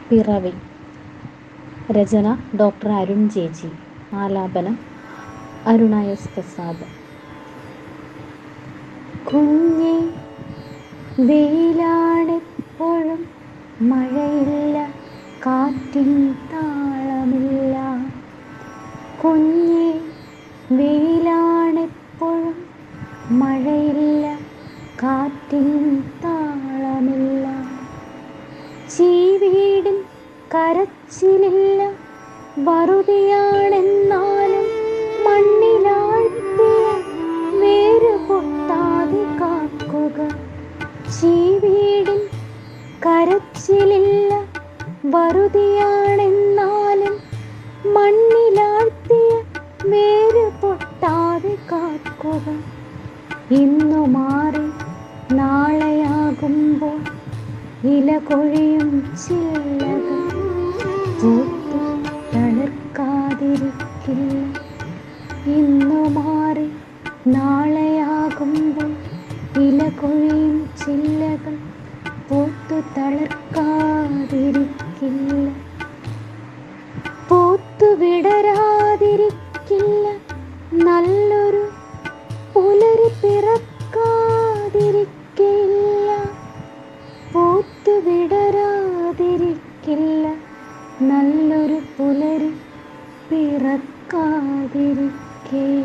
പിറവി. രചന ഡോക്ടർ അരുൺ ജെജി. ആലാപനം അരുണ എസ് പ്രസാദ്. കുഞ്ഞേ, വെയിലാണെപ്പോഴും മഴയില്ല, കാറ്റിൻ താളമില്ല. കുഞ്ഞേ, വെയിലാണെപ്പോഴും മഴയില്ല, കാറ്റിൻ താളമില്ല. ചീവീടിൻ കരച്ചിലില്ല, വറുതിയാണെന്നാലും മണ്ണിലാഴ്ത്തിയ വേര് പൊട്ടാതെ കാക്കുക. ചീവീടിൻ കരച്ചിലില്ല, വറുതിയാണെന്നാലും മണ്ണിലാഴ്ത്തിയ വേര് പൊട്ടാതെ കാക്കുക. ഇന്നു മാറി നാളെയാകുമ്പോൾ ഇല കൊഴിയും ചില്ലകൾ പൂത്തു തളിർക്കാതിരിക്കില്ല. ഇന്നു മാറി നാളെയാകുമ്പോൾ ഇല കൊഴിയും ചില്ലകൾ പൂത്തു തളിർക്കാതിരിക്കില്ല. പൂത്തു വിടരാതിരിക്കില്ല, നല്ലൊരു പുലരി പിറക്കാതിരിക്കില്ല. പൂത്തു വിടരാതിരിക്കില്ല, നല്ലൊരു പുലരി പിറക്കാതിരിക്കില്ല.